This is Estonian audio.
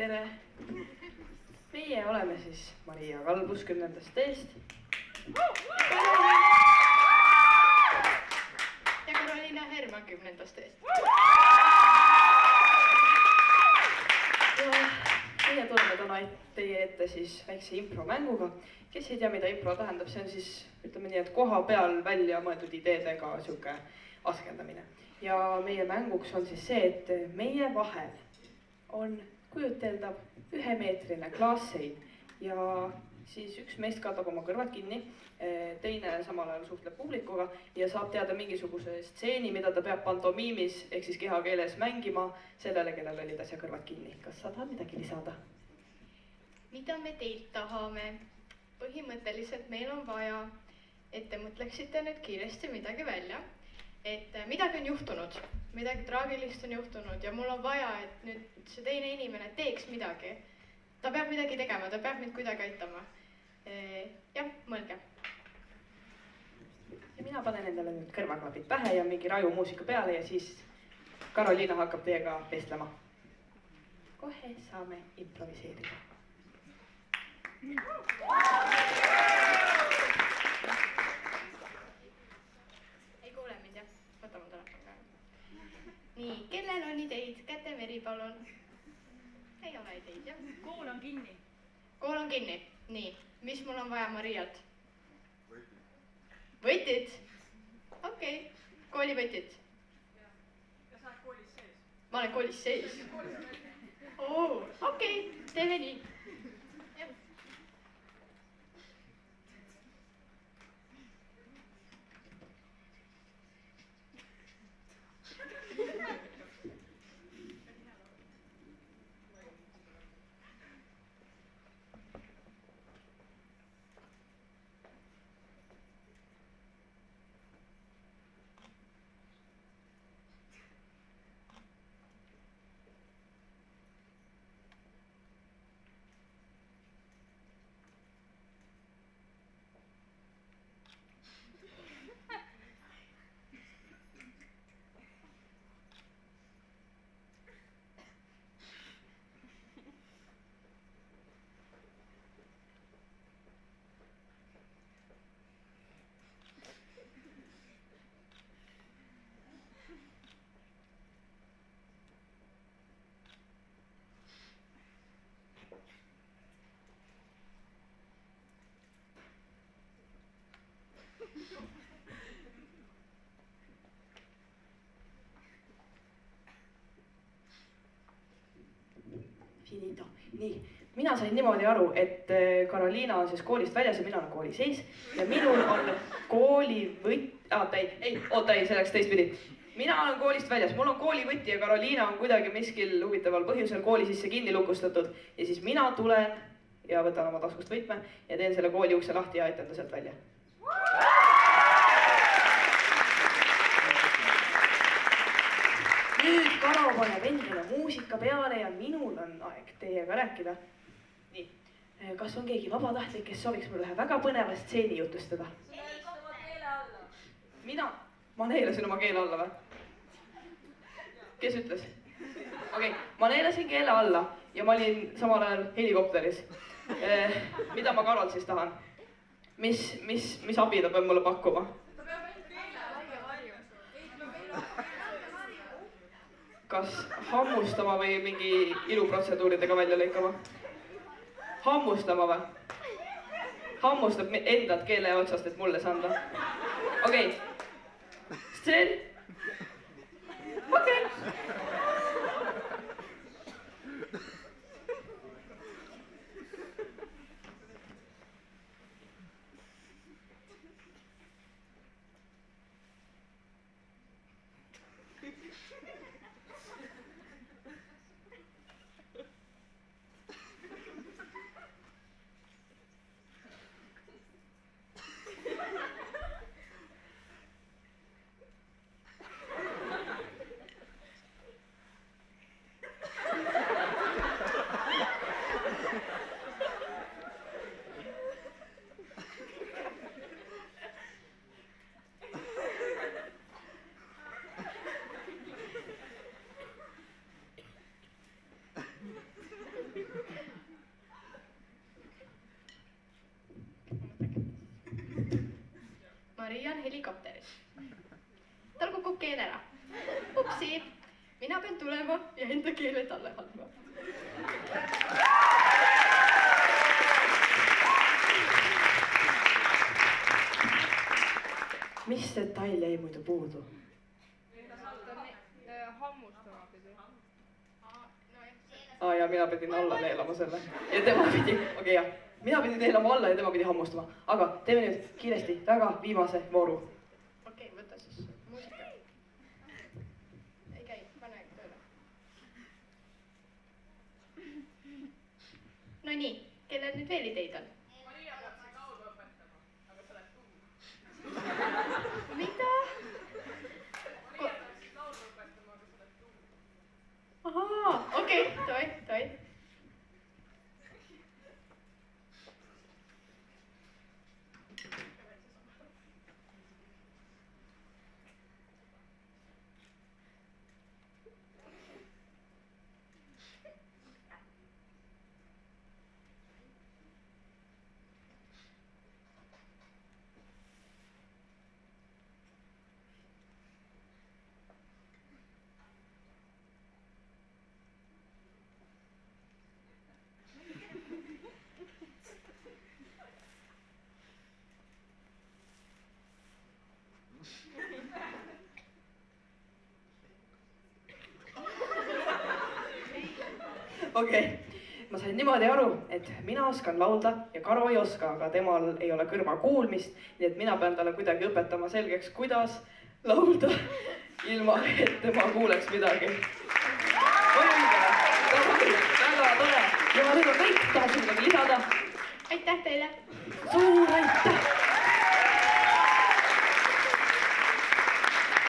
tere! Meie oleme siis Maria Kalbus 10. teest. Ja Karoliina Herman 10. teest. Ja meie tuleme täna teie ette siis väikse impromänguga. Kes ei tea, mida impro tähendab, see on siis, ütleme nii, et koha peal välja mõeldud ideedega siuke askendamine. Ja meie mänguks on siis see, et meie vahel on kujuteldav 1-meetrine klaassein ja siis üks meest katab oma kõrvad kinni, teine samal ajal suhtleb publikuga ja saab teada mingisuguse stseeni, mida ta peab pantomiimis ehk siis kehakeeles mängima sellele, kellel olid asja kõrvad kinni. Kas sa tahad midagi lisada? Mida me teilt tahame? Põhimõtteliselt meil on vaja, et te mõtleksite nüüd kiiresti midagi välja, et midagi on juhtunud, midagi traagilist on juhtunud ja mul on vaja, et nüüd see teine inimene teeks midagi. Ta peab midagi tegema, ta peab mind kuidagi aitama. Jah, mõelge. Ja mina panen endale nüüd kõrvaklapid pähe ja mingi raju muusika peale ja siis Karoliina hakkab teiega vestlema. Kohe saame improviseerida. Ei kuule mind, jah? Võta mu telefon ka. Nii, kellel on ideid? Käte meri, palun. Ei ole ideid, jah? Kool on kinni. Kool on kinni. Nii, mis mul on vaja Marialt? Võtid? Okei, koolivõtid. Ja sa oled koolis sees? Ma olen koolis sees. Okei, teeme nii. Finito. Nii, mina sain niimoodi aru, et Karoliina on siis koolist väljas ja mina olen kooli sees ja minul on koolivõti, see läks teistpidi. Mina olen koolist väljas, mul on koolivõti ja Karoliina on kuidagi miskil huvitaval põhjusel kooli sisse kinni lukustatud ja siis mina tulen ja võtan oma taskust võtme ja teen selle kooli ukse lahti ja aitan ta sealt välja. Nüüd Karo paneb endale muusika peale ja minul on aeg teiega rääkida. Nii, kas on keegi vabatahtlik, kes sooviks mul ühe väga põneva stseeni jutustada? Oma keele alla. Mina? Ma neelasin oma keele alla või? Kes ütles? Okei, ma neelasin keele alla ja ma olin samal ajal helikopteris. Mida ma Karolt siis tahan? Mis abi ta peab mulle pakkuma? Kas hammustama või mingi iluprotseduuridega välja lõikama? Hammustama või? Hammustab endalt keele otsast, et mulle saanda. Okei. Stseen? Okei. helikopteris. tal kukub keel ära. Upsi, mina pean tulema ja enda keele talle andma. mis detail jäi muidu puudu? Hammustama pidi. Ja mina pidin alla neelama selle ja tema pidi, okei jah, mina pidin neelama alla ja tema pidi hammustama, aga teeme nüüd kiiresti väga viimase vooru. Okei, võta siis muusika. Ei käi, pane tööle. No nii, kellel nüüd veel ideid on? Maria peab laulu õpetama, aga sa oled tuum. Mida? Maria peab laulu õpetama, aga sa oled tuum. Ahaa, okei, toi. Okei, ma sain niimoodi aru, et mina oskan laulda ja Karo ei oska, aga temal ei ole kõrvakuulmist, nii et mina pean talle kuidagi õpetama selgeks, kuidas laulda, ilma et tema kuuleks midagi. Väga tore ja nüüd on kõik, tahaks midagi lisada. Aitäh teile!